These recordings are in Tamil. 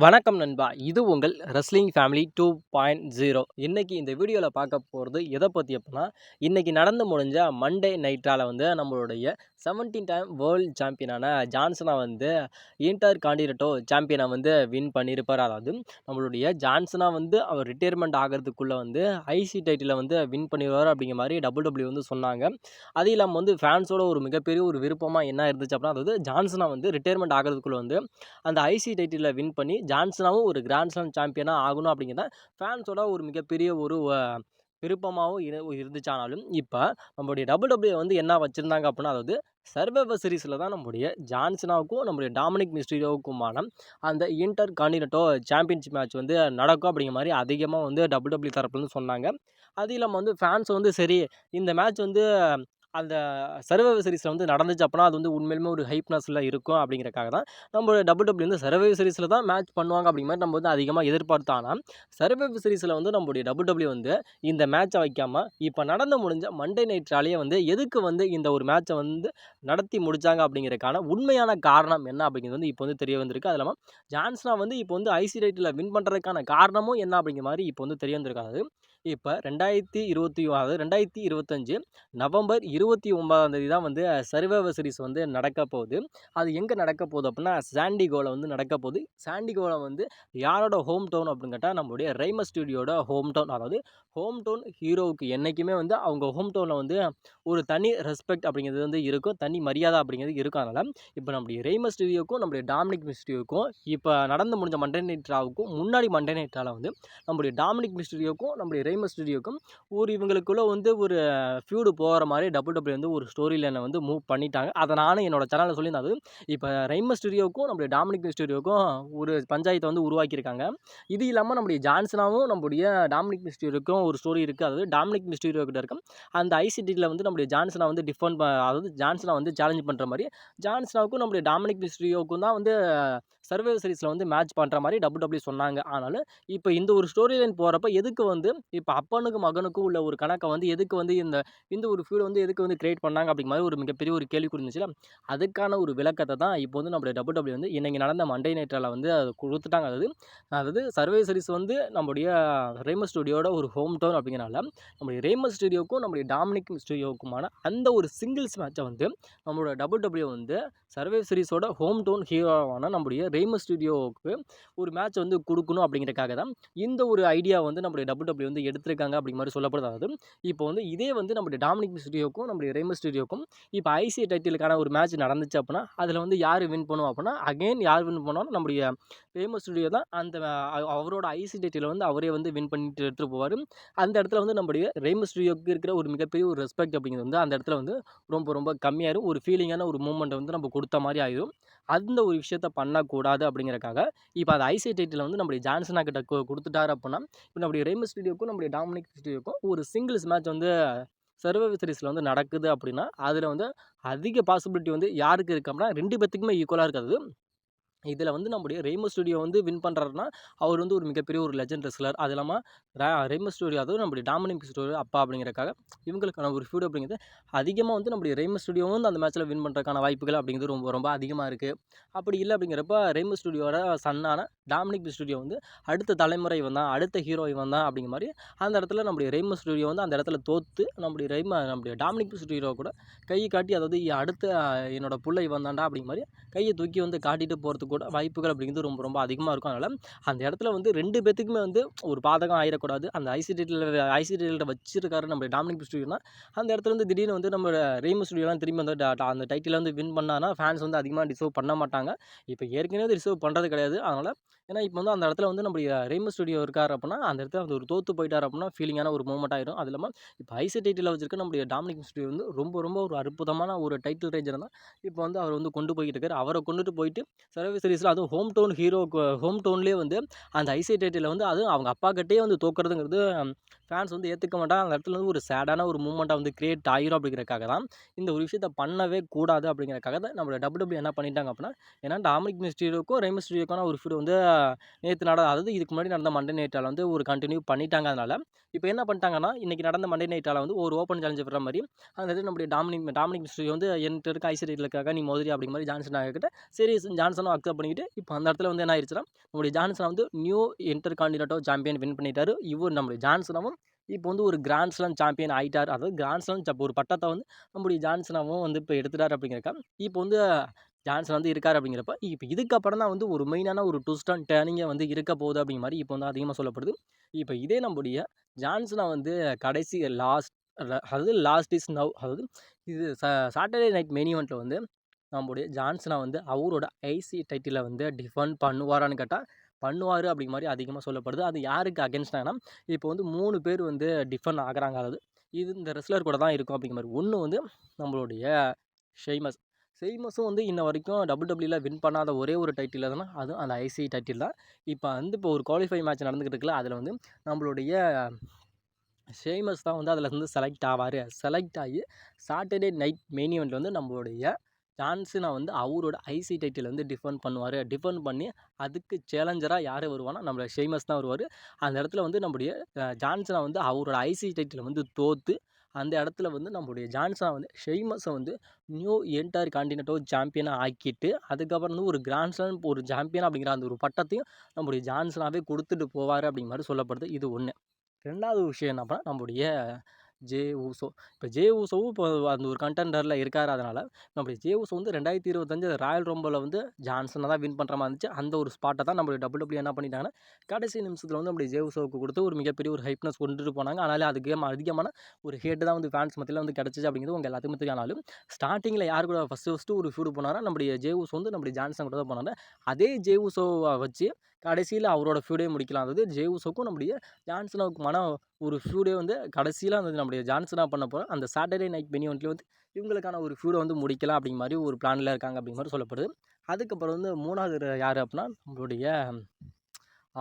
வணக்கம் நண்பா. இது உங்கள் ரெஸ்லிங் ஃபேமிலி 2.0. இன்னைக்கு இந்த வீடியோல பார்க்க போறது எத பத்தி அப்டின்னா, இன்னைக்கு நடந்து முடிஞ்ச மண்டே நைட்ரால நம்மளுடைய 17 டைம் வேர்ல்ட் சாம்பியனான ஜான்சனா இன்டர் கான்டினென்டல் சாம்பியனா வின் பண்ணியிருப்பாரு. அதாவது நம்மளுடைய ஜான்சனா அவர் ரிட்டயர்மென்ட் ஆகறதுக்குள்ள ஐசி டைட்டில வின் பண்ணிருவாரு அப்படிங்கிற மாரி WWE சொன்னாங்க. அது இல்லாம ஃபேன்ஸோட ஒரு மிகப்பெரிய ஒரு விருப்பமா என்ன இருந்துச்சு அப்டின்னா, அதாவது ஜான்சனா ரிட்டயர்மென்ட் ஆகறதுக்குள்ள அந்த ஐசி டைட்டில வின் பண்ணி ஜான்சனாவும் ஒரு கிராண்ட் ஸ்லாம் சாம்பியனா ஆகணும் அப்படிங்கிறது தான் ஃபேன்ஸோட ஒரு மிகப்பெரிய ஒரு விருப்பமாகவும் இருந்துச்சானாலும், இப்ப நம்முடைய WWE என்ன வச்சிருந்தாங்க அப்படின்னா, அதாவது சர்வைவர் சீரிஸ்ல தான் நம்முடைய ஜான்சனாவுக்கும், நம்முடைய டாமினிக் மிஸ்டீரியோவுக்குமான அந்த இன்டர் கான்டினென்டல் சாம்பியன்ஷிப் மேட்ச் நடக்கும் அப்படிங்கிற மாரி அதிகமா WWE தரப்புலருந்து சொன்னாங்க. அது இல்லாம ஃபேன்ஸ் சரி இந்த மேட்ச் அந்த சர்வைவர் சீரிஸ்ல நடந்துச்சு அப்படின்னா, அது உண்மையிலுமே ஒரு ஹைப்னஸ்ல இருக்கும் அப்படிங்கிறதுக்காக தான் நம்ம WWE சர்வைவர் சீரிஸ்ல தான் மேட்ச் பண்ணுவாங்க அப்படிங்கிற மாரி நம்ம அதிகமா எதிர்பார்த்தோம். ஆனா, சர்வைவர் சீரிஸ்ல நம்முடைய WWE இந்த மேட்ச வைக்காம, இப்ப நடந்து முடிஞ்ச மண்டே நைட் ராலிய எதுக்கு இந்த ஒரு மேட்ச நடத்தி முடிச்சாங்க அப்படிங்கிறதுக்கான உண்மையான காரணம் என்ன அப்படிங்கிறது இப்ப தெரிய வந்திருக்கு. அது இல்லாம ஜான்சனா இப்ப ஐசி டைட்டில வின் பண்றதுக்கான காரணமும் என்ன அப்படிங்கிற மாரி இப்ப தெரிய வந்திருக்கு. இப்ப 2025 நவம்பர் 29ஆம் தேதி தான் சர்வைவர் சீரிஸ் நடக்க போகுது. அது எங்க நடக்க போகுது அப்படின்னா, சாண்டிகோல நடக்க போகுது. சாண்டிகோல யாரோட ஹோம் டவுன் அப்படின்னு கேட்டா, நம்மளுடைய ரெய் மிஸ்டீரியோட ஹோம் டவுன். அதாவது ஹோம் டவுன் ஹீரோவுக்கு என்னைக்குமே அவங்க ஹோம் டவுன்ல ஒரு தனி ரெஸ்பெக்ட் அப்படிங்கிறது இருக்கும். தனி மரியாதை அப்படிங்கிறது இருக்கும். அதனால இப்ப நம்முடைய ரெய் மிஸ்டீரியோக்கும், நம்முடைய டாமினிக் மிஸ்டீரியோக்கும் இப்ப நடந்து முடிஞ்ச மண்டே நைட் ராவுக்கும் முன்னாடி மண்டே நைட் ரால நம்முடைய டாமினிக் மிஸ்டீரியோக்கும், நம்முடைய ரெய் மிஸ்டீரியோக்கும் இவங்களுக்குள்ள ஒரு ஃபியூடு போகிற மாதிரி WWE ஒரு ஸ்டோரி லைனை மூவ் பண்ணிட்டாங்க. அதை நானும் என்னோட சேனலில் சொல்லியிருந்தது. இப்போ ரெய் மிஸ்டீரியோவுக்கும் நம்முடைய டாமினிக் மிஸ்டீரியோவுக்கும் ஒரு பஞ்சாயத்தை உருவாக்கியிருக்காங்க. இது இல்லாமல் நம்முடைய ஜான்சனாவும் நம்முடைய டாமினிக் மிஸ்டீரியோவுக்கும் ஒரு ஸ்டோரி இருக்குது. அதாவது டாமினிக் மிஸ்டீரியோ கிட்ட இருக்கும் அந்த ஐசிடியில் நம்முடைய ஜான்சனா டிஃபெண்ட் அதாவது ஜான்சனா சேலஞ்ச் பண்ணுற மாதிரி ஜான்சனாவுக்கும் நம்முடைய டாமினிக் மிஸ்டீரியோவுக்கும் தான் சர்வைவர் சீரிஸில் மேட்ச் பண்ணுற மாதிரி WWE சொன்னாங்க. ஆனாலும் இப்போ இந்த ஒரு ஸ்டோரி லைன் போகிறப்ப எதுக்கு இப்போ அப்பனுக்கும் மகனுக்கும் உள்ள ஒரு கணக்கை எதுக்கு இந்த இந்த ஒரு ஃபீல்டு எதுக்கு கிரியேட் பண்ணாங்க அப்படிங்கிற மாதிரி ஒரு மிகப்பெரிய ஒரு கேள்விக்குறி இருந்துச்சுல. அதுக்கான ஒரு விளக்கத்தை தான் இப்போ நம்மளுடைய WWE இன்னைக்கு நடந்த மண்டே நைட்ரால அது கொடுத்துட்டாங்க. அதாவது சர்வைவர் சீரிஸ் நம்முடைய ரெய் மிஸ்டீரியோட ஒரு ஹோம் டவுன் அப்படிங்கிறனால நம்முடைய ரெய் மிஸ்டீரியோவுக்கும் நம்முடைய டாமினிக் மிஸ்டீரியோவுக்குமான அந்த ஒரு சிங்கிள்ஸ் மேட்சை நம்மளோட WWE சர்வைவர் சீரிஸோட ஹோம் டவுன் ஹீரோவான நம்முடைய ரெய் மிஸ்டீரியோவுக்கு ஒரு மேட்ச் கொடுக்கணும் அப்படிங்கிறதுக்காக தான் இந்த ஒரு ஐடியா நம்முடைய WWE எடுத்திருக்காங்க அப்படிங்கிற மாதிரி சொல்லப்படுது. அதாவது இப்போ இதே நம்முடைய டாமினிக் மிஸ்டீரியோவுக்கும் நம்முடைய ரெய் மிஸ்டீரியோவுக்கும் இப்போ ஐசி டைட்டிலுக்கான ஒரு மேட்ச் நடந்துச்சு அப்படின்னா, அதில் யார் வின் பண்ணுவோம் அப்படின்னா, அகைன் யார் வின் பண்ணுவாலும் நம்முடைய ரெய் மிஸ்டீரியோ தான் அந்த அவரோட ஐசி டைட்டில அவரே வின் பண்ணிட்டு எடுத்துகிட்டு போவார். அந்த இடத்துல நம்முடைய ரெய் மிஸ்டீரியோவுக்கு இருக்கிற ஒரு மிகப்பெரிய ஒரு ரெஸ்பெக்ட் அப்படிங்கிறது அந்த இடத்துல ரொம்ப ரொம்ப கம்மியாயிரும். ஒரு ஃபீலிங்கான ஒரு மூமெண்ட்டை நம்ம கொடுத்த மாதிரி ஆயிரும். அந்த ஒரு விஷயத்த பண்ணக்கூடாது அப்படிங்கிறக்காக இப்போ அந்த ஐசி டைட்டில் நம்முடைய ஜான்சனா கிட்ட கொடுத்துட்டாரு அப்படின்னா, இப்போ நம்முடைய ரெய் மிஸ்டீரியோவுக்கும் நம்முடைய டாமினிக் மிஸ்டீரியோவுக்கும் ஒரு சிங்கிள்ஸ் மேட்ச் சர்வைவர் சீரிஸ்ல நடக்குது அப்படின்னா, அதில் அதிக பாசிபிலிட்டி யாருக்கு இருக்கு அப்படின்னா, 2 பேத்துக்குமே ஈக்குவலா இருக்காது. இதில் நம்முடைய ரெய் மிஸ்டீரியோ வின் பண்ணுறாருன்னா, அவர் ஒரு மிகப்பெரிய ஒரு லெஜண்ட் ரெஸ்லர். அது இல்லாமல் ரெய் மிஸ்டீரியோ அதுவும் நம்முடைய டாமினிக் மிஸ்டீரியோ அப்பா அப்படிங்கிறக்காக இவங்களுக்கான ஒரு ஃபியூட் அப்படிங்கிறது அதிகமாக நம்முடைய ரெய் மிஸ்டீரியோ அந்த மேட்ச்சில் வின் பண்ணுறதுக்கான வாய்ப்புகள் அப்படிங்கிறது ரொம்ப ரொம்ப அதிகமாக இருக்குது. அப்படி இல்லை அப்படிங்கிறப்ப ரெய் மிஸ்டீரியோட சன்னான டாமினிக் மிஸ்டீரியோ அடுத்த தலைமுறை இவன் தான், அடுத்த ஹீரோ இவன் தான் அப்படிங்கிற மாதிரி அந்த இடத்துல நம்முடைய ரெய் மிஸ்டீரியோ அந்த இடத்துல தோற்று நம்முடைய டாமினிக் மிஸ்டீரியோ கூட கையை காட்டி, அதாவது அடுத்த என்னோட புள்ள இவன் தான்டா அப்படிங்கிற மாதிரி கையை தூக்கி காட்டிட்டு போகிறதுக்கு கூட வாய்ப்புகள் அப்படிங்கிறது ரொம்ப ரொம்ப அதிகமாக இருக்கும். அதனால் அந்த இடத்துல 2 பேத்துக்குமே ஒரு பாதகம் ஆயிடக்கூடாது. அந்த ஐசிடியில் வச்சிருக்காரு நம்ம டாமினிக் மிஸ்டீரியோனா, அந்த இடத்துல திடீர்னு நம்ம ரெய் மிஸ்டீரியோலாம் திரும்பி அந்த டைட்டில் வின் பண்ணானா ஃபேன்ஸ் அதிகமாக டிசர்வ் பண்ண மாட்டாங்க. இப்போ ஏற்கனவே ரிசர்வ் பண்ணுறது கிடையாது. அதனால் ஏன்னா இப்போ அந்த இடத்துல நம்ம ரெய் மிஸ்டீரியோ இருக்கார் அப்படின்னா, அந்த இடத்துல ஒரு தோற்று போயிட்டார் அப்படின்னா ஃபீலிங்கான ஒரு மூமெண்ட் ஆயிரும். அது இல்லாமல் இப்போ ஐசி டைட்டில் வச்சிருக்க நம்முடைய டாமினிக் மிஸ்டீரியோ ரொம்ப ரொம்ப ஒரு அற்புதமான ஒரு டைட்டில் ரேஞ்சர் தான் இப்போ அவர் கொண்டு போய்கிட்டு இருக்காரு. அவரை கொண்டுட்டு போயிட்டு சர்வைவர் சீரிஸில் அதுவும் ஹோம் டவுன் ஹீரோக்கு ஹோம் டவுன்லேயே அந்த ஐசி டைட்டில் அதுவும் அவங்க அப்பா கிட்டே தோக்குறதுங்கிறது ஃபேன்ஸ் வந்து ஏற்றுக்க மாட்டாங்க. அந்த இடத்துல வந்து ஒரு சேடான ஒரு மூமெண்ட்டாக வந்து கிரியேட் ஆயிரும் அப்படிங்கிறக்காக தான் இந்த ஒரு விஷயத்த பண்ணவே கூடாது அப்படிங்கிறக்காக தான் நம்மளோட WWE என்ன பண்ணிட்டாங்க அப்படின்னா, ஏன்னா டாமினிக் மிஸ்டீரியோக்கும் ரெய் மிஸ்டீரியோக்கான ஒரு ஃபீட் வந்து நேற்று அதாவது இதுக்கு முன்னாடி நடந்த மண்டே நைட்டால வந்து ஒரு கண்டினியூ பண்ணிட்டாங்க. அதனால இப்போ என்ன பண்ணிட்டாங்கன்னா, இன்னைக்கு நடந்த மண்டே நைட்டால வந்து ஒரு ஓப்பன் சேலஞ்ச் விடுற மாதிரி அந்த இடத்துல நம்முடைய டாமினிக் மிஸ்டீரியோ வந்து என்கிட்ட இருக்க ஐசிடிகளுக்காக நீ மோதிரி அப்படிங்கிற மாதிரி ஜான்சன் கிட்ட சரி ஜான்சனும் அக்செப்ட் பண்ணிக்கிட்டு இப்போ அந்த இடத்துல வந்து என்ன ஆயிடுச்சுன்னா, நம்முடைய ஜான்சன் வந்து new inter continental champion win பண்ணிட்டாரு. இவர் நம்முடைய ஜான்சனாவும் இப்போ வந்து ஒரு கிராண்ட் ஸ்லாம் சாம்பியன் ஆயிட்டார். அதாவது கிராண்ட் ஸ்லாம் ஒரு பட்டத்தை வந்து நம்முடைய ஜான்சனாவும் வந்து இப்போ எடுத்துட்டார் அப்படிங்கிறக்கா இப்போ வந்து ஜான்சன் வந்து இருக்கார் அப்படிங்கிறப்ப இப்போ இதுக்கப்புறம் தான் வந்து ஒரு மெயினான ஒரு ட்விஸ்ட் அண்ட் டேர்னிங்கே வந்து இருக்க போகுது அப்படிங்கிற மாதிரி இப்போ வந்து அதிகமாக சொல்லப்படுது. இப்போ இதே நம்முடைய ஜான்சனை வந்து கடைசி அதாவது லாஸ்ட் இஸ் நவ், அதாவது இது சாட்டர்டே நைட் மெயின் ஈவெண்ட்டில் வந்து நம்முடைய ஜான்சனை வந்து அவரோட ஐசி டைட்டிலை வந்து டிஃபெண்ட் பண்ணுவாரான்னு கேட்டால் பண்ணுவார் அப்படிங்கிற மாதிரி அதிகமாக சொல்லப்படுது. அது யாருக்கு அகேன்ஸ்டானா இப்போ வந்து 3 பேர் வந்து டிஃபெண்ட் ஆகுறாங்க. அதாவது இது இந்த ரெஸ்லர் கூட தான் இருக்கும் அப்படிங்கிற மாதிரி. ஒன்று வந்து நம்மளுடைய ஷெய்மஸும் வந்து இன்ன வரைக்கும் WWE வின் பண்ணாத ஒரே ஒரு டைட்டில் எதுனா அதுவும் அந்த ஐசி டைட்டில் தான். இப்போ வந்து இப்போ ஒரு குவாலிஃபை மேட்ச் நடந்துக்கிட்டு இருக்குல்ல, அதில் வந்து நம்மளுடைய ஷெய்மஸ் தான் வந்து அதில் வந்து செலக்ட் ஆவார். செலக்ட் ஆகி சாட்டர்டே நைட் மெயின் ஈவெண்ட்டில் வந்து நம்மளுடைய ஜான்சனை வந்து அவரோட ஐசி டைட்டில் வந்து டிஃபெண்ட் பண்ணுவார். டிஃபெண்ட் பண்ணி அதுக்கு சேலஞ்சராக யார் வருவானா, நம்மளோட ஷெய்மஸ் தான் வருவார். அந்த இடத்துல வந்து நம்முடைய ஜான்சனை வந்து அவரோட ஐசி டைட்டில் வந்து தோற்று அந்த இடத்துல வந்து நம்முடைய ஜான்சனை வந்து ஷெய்மஸை வந்து நியூ என்டையர் கான்டினென்டல் சாம்பியனாக ஆக்கிட்டு அதுக்கப்புறம் வந்து ஒரு கிராண்ட் ஸ்லாம் ஒரு சாம்பியன் அப்படிங்கிற அந்த ஒரு பட்டத்தையும் நம்முடைய ஜான்சனாகவே கொடுத்துட்டு போவார் அப்படிங்கிற மாதிரி சொல்லப்படுது. இது ஒன்று. ரெண்டாவது விஷயம் என்ன அப்படின்னா, நம்முடைய ஜே ஊசோ. இப்போ ஜே ஊசோவும் இப்போ அந்த ஒரு கண்டெண்டரில் இருக்கார். அதனால் நம்முடைய ஜே ஊசோ வந்து 2025 ராயல் ரம்பில் வந்து ஜான்சனை தான் வின் பண்ணுற மாதிரி இருந்துச்சு. அந்த ஒரு ஸ்பாட்டை தான் நம்மளுடைய WWE என்ன பண்ணிட்டாங்கன்னா, கடைசி நிமிஷத்தில் வந்து நம்முடைய ஜே ஊசோவுக்கு கொடுத்து ஒரு மிகப்பெரிய ஒரு ஹைப்னஸ் கொண்டுட்டு போனாங்க. அதனால் அதுக்கு அதிகமான ஒரு ஹேட்டு தான் வந்து ஃபேன்ஸ் மத்தியில் வந்து கிடச்சிச்சு அப்படிங்கிறது உங்கள் எல்லாத்துக்குமே தெரியும். ஆனாலும் ஸ்டார்டிங்கில் யார் கூட ஃபஸ்ட்டு ஒரு ஃபீடு போனாரோ நம்முடைய ஜே ஊசோ வந்து நம்முடைய ஜான்சன் கூட தான் போனாங்க. அதே ஜே ஊசோவை வச்சு கடைசியில் அவரோட ஃபீடே முடிக்கலாம். அதாவது ஜே ஊசோக்கும் நம்முடைய ஜான்சனுக்குமான ஒரு ஃபீடே வந்து கடைசியில் வந்து நம்முடைய ஜான்சனாக பண்ண போகிற அந்த சாட்டர்டே நைட் மெயின் ஈவெண்ட்டில் வந்து இவங்களுக்கான ஒரு ஃபீடை வந்து முடிக்கலாம் அப்படிங்கிற மாதிரி ஒரு பிளானில் இருக்காங்க அப்படிங்கிற மாதிரி சொல்லப்படுது. அதுக்கப்புறம் வந்து 3வது யார் அப்படின்னா நம்மளுடைய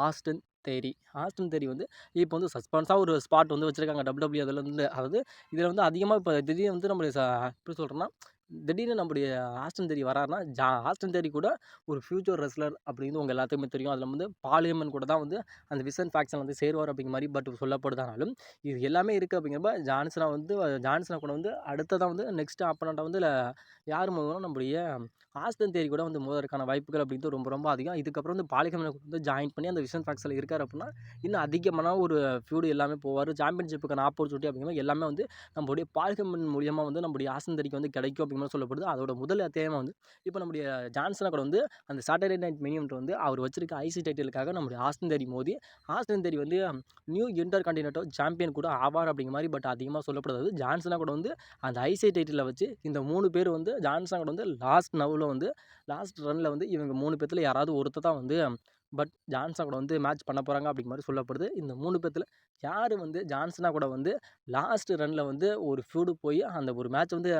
ஆஸ்டின் தேரி வந்து இப்போ வந்து சஸ்பென்ஸாக ஒரு ஸ்பாட் வந்து வச்சுருக்காங்க WWE. அதில் வந்து அதாவது இதில் வந்து அதிகமாக இப்போ திடீர்னு வந்து நம்மளுடைய எப்படி சொல்கிறேன்னா, திடீர்னு நம்முடைய ஆஸ்டின் தேரி வராருன்னா ஆஸ்டின் தேரி கூட ஒரு ஃபியூச்சர் ரெஸ்லர் அப்படின்னு உங்கள் எல்லாத்துக்குமே தெரியும். அதில் வந்து பால் ஹேமன் கூட தான் வந்து அந்த விசன் ஃபேக்ஷன் வந்து சேருவார் அப்படிங்கிற மாதிரி பட் சொல்லப்படுதானாலும் இது எல்லாமே இருக்குது அப்படிங்கிறப்ப ஜான்சனை கூட வந்து அடுத்ததான் வந்து நெக்ஸ்ட் ஆப்பனண்ட்டாக வந்து யார் மோதும் நம்முடைய ஆஸ்டின் தேரி கூட வந்து மோதறதுக்கான வாய்ப்புகள் அப்படின்றது ரொம்ப ரொம்ப அதிகம். இதுக்கப்புறம் வந்து பால் ஹேமனை வந்து ஜாயின் பண்ணி அந்த விசன் ஃபேக்ஷனில் இருக்கார் அப்படின்னா இன்னும் அதிகமான ஒரு ஃபியூடு எல்லாமே போவார். சாம்பியன்ஷிப்புக்கான ஆப்பர்ச்சுனிட்டி அப்படிங்கிற மாதிரி எல்லாமே வந்து நம்மளுடைய பால் ஹேமன் மூலியமாக வந்து நம்முடைய ஆஸ்டின் தேரிக்கு வந்து கிடைக்கும் அப்படிங்கிற மாதிரி சொல்லப்படுது. அதோட முதல் அத்தியாயமாக வந்து இப்போ நம்முடைய ஜான்சனை கூட வந்து அந்த சாட்டர்டே நைட் மெயின் ஈவெண்ட் வந்து அவர் வச்சிருக்க ஐசி டைட்டிலுக்காக நம்முடைய ஆஸ்டின் தேரி மோதி ஆஸ்டின் தேரி வந்து நியூ இன்டர் கான்டினென்டல் சாம்பியன் கூட ஆவார் அப்படிங்கிற மாதிரி பட் அதிகமாக சொல்லப்படுது. ஜான்சனை கூட வந்து அந்த ஐசி டைட்டிலில் வச்சு இந்த 3 பேர் வந்து ஜான்சனை கூட வந்து லாஸ்ட் ரன்னில் வந்து இவங்க 3 பேர்த்தில் யாராவது ஒருத்தர் தான் வந்து பட் ஜான்சனா கூட வந்து மேட்ச் பண்ண போகிறாங்க அப்படிங்கிற மாதிரி சொல்லப்படுது. இந்த 3 பேர்த்தில் யார் வந்து ஜான்சனா கூட வந்து லாஸ்ட் ரனில் வந்து ஒரு ஃபியூடு போய் அந்த ஒரு மேட்ச் வந்து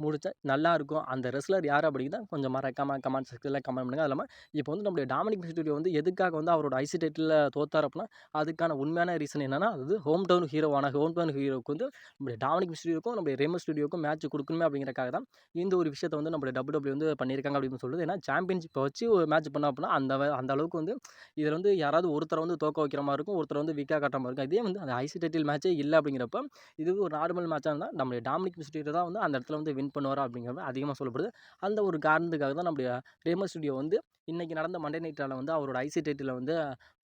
முடித்தா நல்லாயிருக்கும். அந்த ரெஸ்லர் யார் அப்படிங்கிறத கொஞ்சம் மறக்காமல் கமெண்ட் செக்ஷனில் கமெண்ட் பண்ணுங்கள். அது இல்லாமல் இப்போ வந்து நம்முடைய டாமினிக் மிஸ்டீரியோ வந்து எதுக்காக வந்து அவரோட ஐசி டைட்டிலில் தோத்தார் அப்படின்னா அதுக்கான உண்மையான ரீசன் என்னென்னா, அது ஹோம் டவுன் ஹீரோவுக்கு வந்து நம்முடைய டாமினிக் மிஸ்டீரியோக்கும் நம்முடைய ரெய் மிஸ்டீரியோக்கும் மேட்ச் கொடுக்கணுமே அப்படிங்கிறக்காக தான் இந்த ஒரு விஷயத்தை வந்து நம்மளுடைய WWE வந்து பண்ணியிருக்காங்க அப்படின்னு சொல்லுது. ஏன்னா சாம்பியன்ஷிப்பை வச்சு ஒரு மேட்ச் பண்ணோம் அப்படின்னா அந்த அளவுக்கு வந்து இதில் வந்து யாராவது ஒருத்தரை வந்து தோக்க வைக்கிற மாதிரி இருக்கும், ஒருத்தர் வந்து வீக்காக காட்டுற மாதிரி இருக்கும். இதே வந்து அந்த ஐசி டைட்டில் மேட்சே இல்லை அப்படிங்கிறப்ப இது ஒரு நார்மல் மேட்சாக இருந்தால் நம்மளுடைய டாமினிக் மிஸ்டீரியோ தான் வந்து அந்த இடத்துல வந்து வின் பண்ணுவார் அப்படிங்கிறது அதிகமாக சொல்லப்படுது. அந்த ஒரு காரணத்துக்காக தான் நம்முடைய ரெய் மிஸ்டீரியோ வந்து இன்றைக்கி நடந்த மண்டே நைட்டால் வந்து அவரோட ஐசி டைட்டிலை வந்து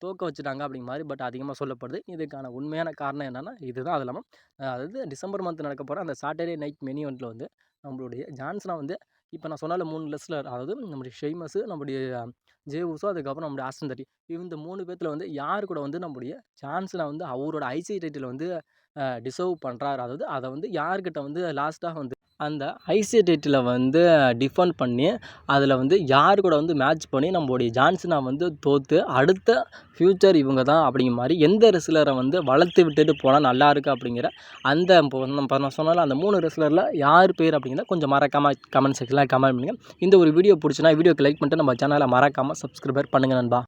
தோக்க வச்சுட்டாங்க அப்படிங்கிற மாதிரி பட் அதிகமாக சொல்லப்படுது. இதுக்கான உண்மையான காரணம் என்னென்னா இதுதான். அது இல்லாமல் அதாவது டிசம்பர் மந்த் நடக்க போகிற அந்த சாட்டர்டே நைட் மெயின் ஈவெண்ட்டில் வந்து நம்மளுடைய ஜான்சனா வந்து இப்போ நான் சொன்னால 3 ரெஸ்லர், அதாவது நம்முடைய ஷெய்மஸ், நம்முடைய ஜே ஊசோ, அதுக்கப்புறம் நம்முடைய ஆஸ்டின் தேரி, இந்த 3 பேர்த்தில் வந்து யார் கூட வந்து நம்முடைய ஜான்சனை வந்து அவரோட ஐசி டைட்டில் வந்து டிசர்வ் பண்ணுறாரு, அதாவது அதை வந்து யார்கிட்ட வந்து லாஸ்ட்டாக வந்து அந்த ஐசி டைட்டிலை வந்து டிஃபெண்ட் பண்ணி அதில் வந்து யார் கூட வந்து மேட்ச் பண்ணி நம்மளுடைய ஜான்சனா வந்து தோற்று அடுத்த ஃப்யூச்சர் இவங்க தான் அப்படிங்கிற மாதிரி எந்த ரெஸ்லரை வந்து வளர்த்து விட்டுட்டு போனால் நல்லாயிருக்கு அப்படிங்கிற அந்த இப்போ நான் சொன்னால அந்த 3 ரெஸ்லரில் யார் பேர் அப்படிங்கிறத கொஞ்சம் மறக்காமல் கமெண்ட் செக்ஷனில் கமெண்ட் பண்ணுங்கள். இந்த ஒரு வீடியோ பிடிச்சினா வீடியோக்கு லைக் பண்ணிட்டு நம்ம சேனலை மறக்காமல் சப்ஸ்கிரைபர் பண்ணுங்கள் நண்பா.